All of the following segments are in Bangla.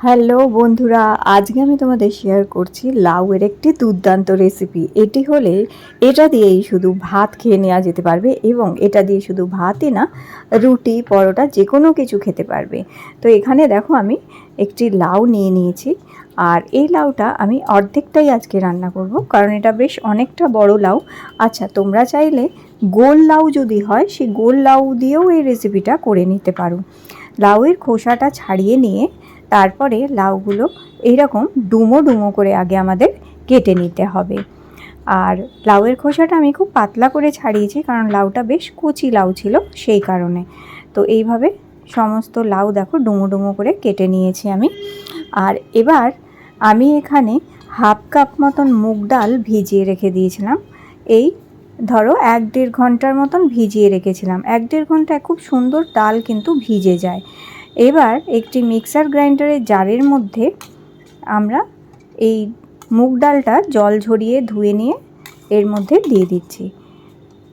হ্যালো বন্ধুরা, আজকে আমি তোমাদের শেয়ার করছি লাউয়ের একটি দুর্দান্ত রেসিপি। এটি হলে এটা দিয়েই শুধু ভাত খেয়ে নেওয়া যেতে পারবে এবং এটা দিয়ে শুধু ভাতই না, রুটি পরোটা যে কোনো কিছু খেতে পারবে। তো এখানে দেখো আমি একটি লাউ নিয়ে নিয়েছি, আর এই লাউটা আমি অর্ধেকটাই আজকে রান্না করব, কারণ এটা বেশ অনেকটা বড় লাউ। আচ্ছা, তোমরা চাইলে গোল লাউ যদি হয় সেই গোল লাউ দিয়েও এই রেসিপিটা করে নিতে পারো। লাউয়ের খোসাটা ছাড়িয়ে নিয়ে তারপরে লাউগুলো এইরকম ডুমো ডুমো করে আগে আমাদের কেটে নিতে হবে। আর লাউয়ের খোসাটা আমি খুব পাতলা করে ছাড়িয়েছি, কারণ লাউটা বেশ কচি লাউ ছিল সেই কারণে। তো এইভাবে সমস্ত লাউ দেখো ডুমো ডুমো করে কেটে নিয়েছি আমি। আর এবার আমি এখানে হাফ কাপ মতন মুগ ডাল ভিজিয়ে রেখে দিয়েছিলাম। এই ধরো 1-1.5 ঘন্টার মতন ভিজিয়ে রেখেছিলাম। 1-1.5 ঘন্টায় খুব সুন্দর ডাল কিন্তু ভিজে যায়। এবার একটি মিক্সার গ্রাইন্ডারের জারের মধ্যে আমরা এই মুগ ডালটা জল ঝরিয়ে ধুয়ে নিয়ে এর মধ্যে দিয়ে দিচ্ছি।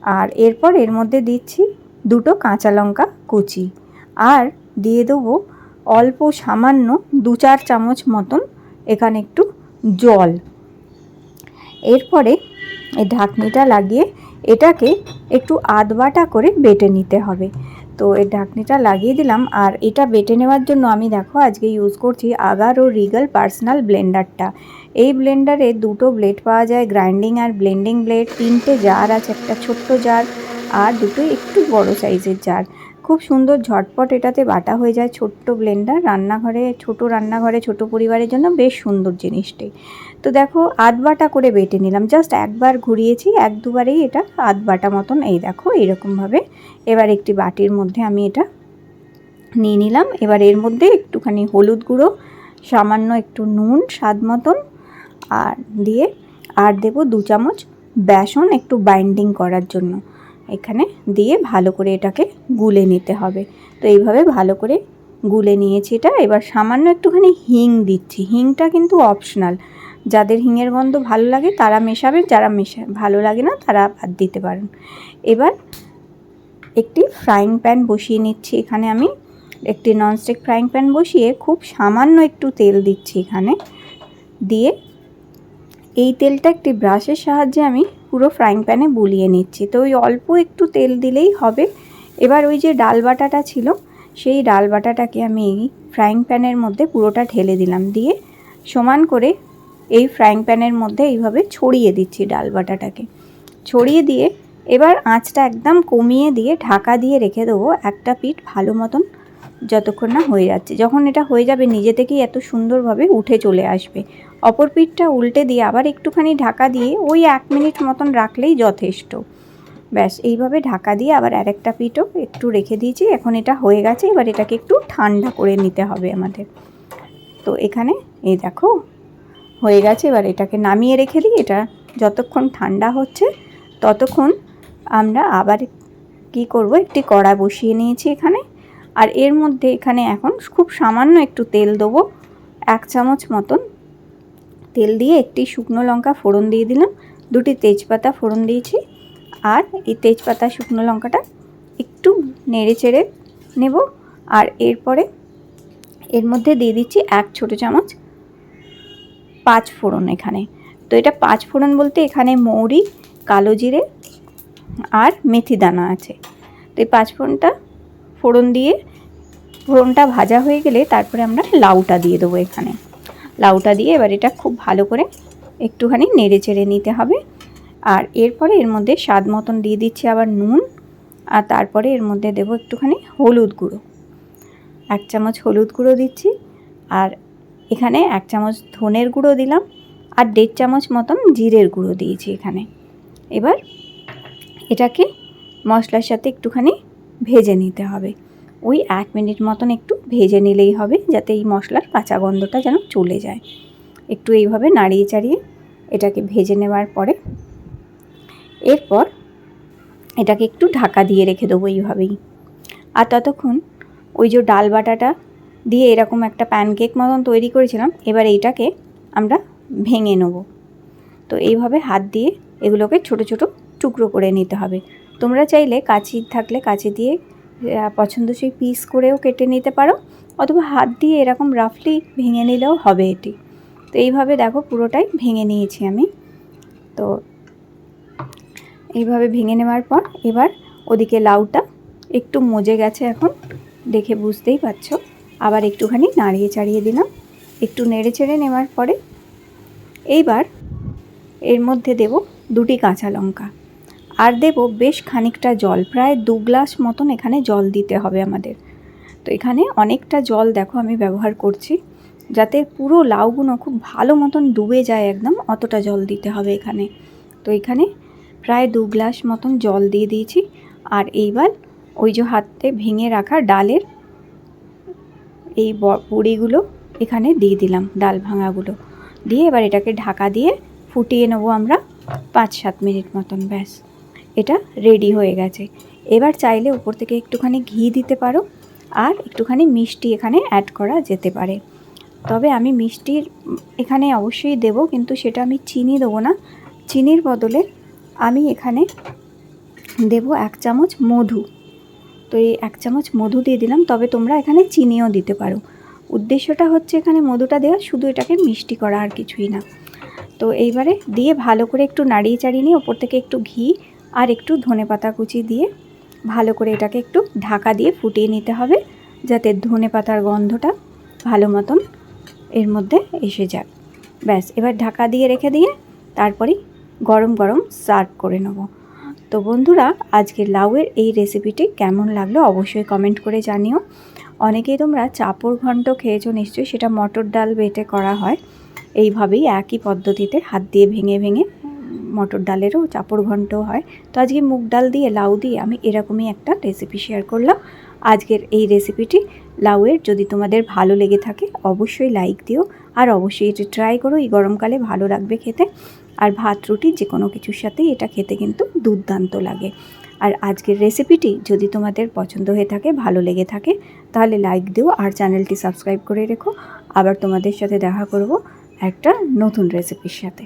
আর এরপর এর মধ্যে দিচ্ছি 2টো কাঁচা লঙ্কা কুচি, আর দিয়ে দেবো অল্প সামান্য 2-4 চামচ মতন এখানে একটু জল। এরপরে এই ঢাকনিটা লাগিয়ে এটাকে একটু আধবাটা করে বেটে নিতে হবে। তো এই ঢাকনিটা লাগিয়ে দিলাম। আর এটা বেটে নেওয়ার জন্য আমি দেখো আজকে ইউজ করছি আগার ও রিগাল পার্সোনাল ব্লেন্ডারটা। এই ব্লেন্ডারে 2টো ব্লেড পাওয়া যায়, গ্রাইন্ডিং আর ব্লেন্ডিং ব্লেড। 3টে জার আছে, একটা ছোট্ট জার আর 2টো একটু বড় সাইজের জার। খুব সুন্দর ঝটপট এটাতে বাটা হয়ে যায়। ছোট্ট ব্লেন্ডার, রান্নাঘরে ছোট পরিবারের জন্য বেশ সুন্দর জিনিসটি। তো দেখো আধবাটা করে বেটে নিলাম, জাস্ট একবার ঘুরিয়েছি, 1-2বারেই এটা আধবাটা মতন। এই দেখো এরকমভাবে। এবার একটি বাটির মধ্যে আমি এটা নিয়ে নিলাম। এবার এর মধ্যে একটুখানি হলুদ গুঁড়ো, সামান্য একটু নুন স্বাদ মতন আর দিয়ে, আর দেবো 2 চামচ বেসন একটু বাইন্ডিং করার জন্য। এখানে দিয়ে ভালো করে এটাকে গুলে নিতে হবে। তো এইভাবে ভালো করে গুলে নিয়েছি এটা। এবার সামান্য একটুখানি হিং দিচ্ছি। হিংটা কিন্তু অপশনাল, যাদের হিঙের গন্ধ ভালো লাগে তারা মেশাবেন, যারা ভালো লাগে না তারা বাদ দিতে পারেন। এবার একটি ফ্রাইং প্যান বসিয়ে নিচ্ছি। এখানে আমি একটি ননস্টিক ফ্রাইং প্যান বসিয়ে খুব সামান্য একটু তেল দিচ্ছি এখানে। দিয়ে এই তেলটা একটি ব্রাশের সাহায্যে আমি পুরো ফ্রাইং প্যানে বুলিয়ে নিচ্ছি। তো ওই অল্প একটু তেল দিলেই হবে। এবার ওই যে ডাল বাটাটা ছিল সেই ডাল বাটাটাকে আমি এই ফ্রাইং প্যানের মধ্যে পুরোটা ঢেলে দিলাম। দিয়ে সমান করে এই ফ্রাইং প্যানের মধ্যে এইভাবে ছড়িয়ে দিচ্ছি ডাল বাটাটাকে। ছড়িয়ে দিয়ে এবার আঁচটা একদম কমিয়ে দিয়ে ঢাকা দিয়ে রেখে দেবো একটা পিঠ ভালো মতন যতক্ষণ না হয়ে যাচ্ছে। যখন এটা হয়ে যাবে নিজে থেকেই এত সুন্দরভাবে উঠে চলে আসবে। অপর পিঠটা উল্টে দিয়ে আবার একটুখানি ঢাকা দিয়ে ওই 1 মিনিট মতন রাখলেই যথেষ্ট। ব্যাস এইভাবে ঢাকা দিয়ে আবার আরেকটা পিঠও একটু রেখে দিয়েছি। এখন এটা হয়ে গেছে। এবার এটাকে একটু ঠান্ডা করে নিতে হবে আমাদের। তো এখানে এই দেখো হয়ে গেছে। এবার এটাকে নামিয়ে রেখে দিই। এটা যতক্ষণ ঠান্ডা হচ্ছে ততক্ষণ আমরা আবার কি করব, একটি কড়া বসিয়ে নিয়েছি এখানে। আর এর মধ্যে এখানে এখন খুব সামান্য একটু তেল দেবো, 1 চামচ মতন তেল দিয়ে একটি শুকনো লঙ্কা ফোড়ন দিয়ে দিলাম, 2টি তেজপাতা ফোড়ন দিয়েছি। আর এই তেজপাতা শুকনো লঙ্কাটা একটু নেড়ে চেড়ে নেব। আর এরপরে এর মধ্যে দিয়ে দিচ্ছি 1 ছোটো চামচ 5 ফোড়ন এখানে। তো এটা 5 ফোড়ন বলতে এখানে মৌরি, কালো জিরে আর মেথি দানা আছে। তো এই 5 ফোড়ন দিয়ে ফোড়নটা ভাজা হয়ে গেলে তারপরে আমরা লাউটা দিয়ে দেবো এখানে। লাউটা দিয়ে এবার এটা খুব ভালো করে একটুখানি নেড়ে চেড়ে নিতে হবে। আর এরপরে এর মধ্যে স্বাদ মতন দিয়ে দিচ্ছি আবার নুন। আর তারপরে এর মধ্যে দেবো একটুখানি হলুদ গুঁড়ো, 1 চামচ হলুদ গুঁড়ো দিচ্ছি। আর এখানে 1 চামচ ধনের গুঁড়ো দিলাম আর 1.5 চামচ মতন জিরের গুঁড়ো দিয়েছি এখানে। এবার এটাকে মশলার সাথে একটুখানি ভেজে নিতে হবে। ওই 1 মিনিট মতন একটু ভেজে নিলেই হবে, যাতে এই মশলার কাঁচা গন্ধটা যেন চলে যায়। একটু এইভাবে নাড়িয়ে চাড়িয়ে এটাকে ভেজে নেওয়ার পরে এরপর এটাকে একটু ঢাকা দিয়ে রেখে দেবো এইভাবেই। আর ততক্ষণ ওই যে ডাল বাটাটা দিয়ে এরকম একটা প্যানকেক মতন তৈরি করেছিলাম, এবার এইটাকে আমরা ভেঙে নেব। তো এইভাবে হাত দিয়ে এগুলোকে ছোট ছোট টুকরো করে নিতে হবে। তোমরা চাইলে কাঁচি থাকলে কাঁচি দিয়ে পছন্দসই পিস করেও কেটে নিতে পারো, অথবা হাত দিয়ে এরকম রাফলি ভেঙে নিলেও হবে এটি। তো এইভাবে দেখো পুরোটাই ভেঙে নিয়েছি আমি। তো এইভাবে ভেঙে নেওয়ার পর এবার ওদিকে লাউটা একটু মজে গেছে, এখন দেখে বুঝতেই পারছো। আবার একটুখানি নাড়িয়ে চাড়িয়ে দিলাম। একটু নেড়ে চেড়ে নেওয়ার পরে এইবার এর মধ্যে দেব 2টি কাঁচা লঙ্কা আর দেব বেশ খানিকটা জল, প্রায় 2 গ্লাস মতন এখানে জল দিতে হবে আমাদের। তো এখানে অনেকটা জল দেখো আমি ব্যবহার করছি, যাতে পুরো লাউগুলো খুব ভালো মতন ডুবে যায় একদম, অতটা জল দিতে হবে এখানে। তো এখানে প্রায় 2 গ্লাস মতন জল দিয়ে দিয়েছি। আর এইবার ওই যে হাতে ভেঙে রাখা ডালের এই বড়িগুলো এখানে দিয়ে দিলাম, ডাল ভাঙাগুলো দিয়ে এবার এটাকে ঢাকা দিয়ে ফুটিয়ে নেবো আমরা 5-7 মিনিট মতন। ব্যাস, এটা রেডি হয়ে গেছে। এবার চাইলে উপর থেকে একটুখানি ঘি দিতে পারো আর একটুখানি মিষ্টি এখানে অ্যাড করা যেতে পারে। তবে আমি মিষ্টির এখানে অবশ্যই দেব, কিন্তু সেটা আমি চিনি দেবো না। চিনির বদলে আমি এখানে দেব 1 চামচ মধু। তো এই 1 চামচ মধু দিয়ে দিলাম, তবে তোমরা এখানে চিনিও দিতে পারো। উদ্দেশ্যটা হচ্ছে এখানে মধুটা দেওয়া, শুধু এটাকে মিষ্টি করা, আর কিছুই না। তো এইবারে দিয়ে ভালো করে একটু নাড়িয়ে চাড়িয়ে নিয়ে ওপর থেকে একটু ঘি আর একটু ধনেপাতা কুচি দিয়ে ভালো করে এটাকে একটু ঢাকা দিয়ে ফুটিয়ে নিতে হবে, যাতে ধনেপাতার গন্ধটা ভালো মতন এর মধ্যে এসে যাক। ব্যাস, এবার ঢাকা দিয়ে রেখে দিয়ে তারপরেই গরম গরম সার্ভ করে নেব। তো বন্ধুরা, আজকের লাউয়ের এই রেসিপিটি কেমন লাগলো অবশ্যই কমেন্ট করে জানিও। অনেকেই তোমরা চাপড় ঘন্ট খেয়েছো নিশ্চয়ই, সেটা মটর ডাল বেটে করা হয়। এইভাবেই একই পদ্ধতিতে হাত দিয়ে ভেঙে ভেঙে মটর ডালেরও চাপড় ঘন্ট হয়। তো আজকে মুগ ডাল দিয়ে লাউ দিয়ে আমি এরকমই একটা রেসিপি শেয়ার করলাম। আজকের এই রেসিপিটি লাউয়ের যদি তোমাদের ভালো লেগে থাকে অবশ্যই লাইক দিও, আর অবশ্যই এটি ট্রাই করো, এই গরমকালে ভালো লাগবে খেতে। আর ভাত রুটি যে কোনো কিছুর সাথেই এটা খেতে কিন্তু দুর্দান্ত লাগে। আর আজকের রেসিপিটি যদি তোমাদের পছন্দ হয়ে থাকে, ভালো লেগে থাকে, তাহলে লাইক দিও আর চ্যানেলটি সাবস্ক্রাইব করে রেখো। আবার তোমাদের সাথে দেখা করব একটা নতুন রেসিপির সাথে।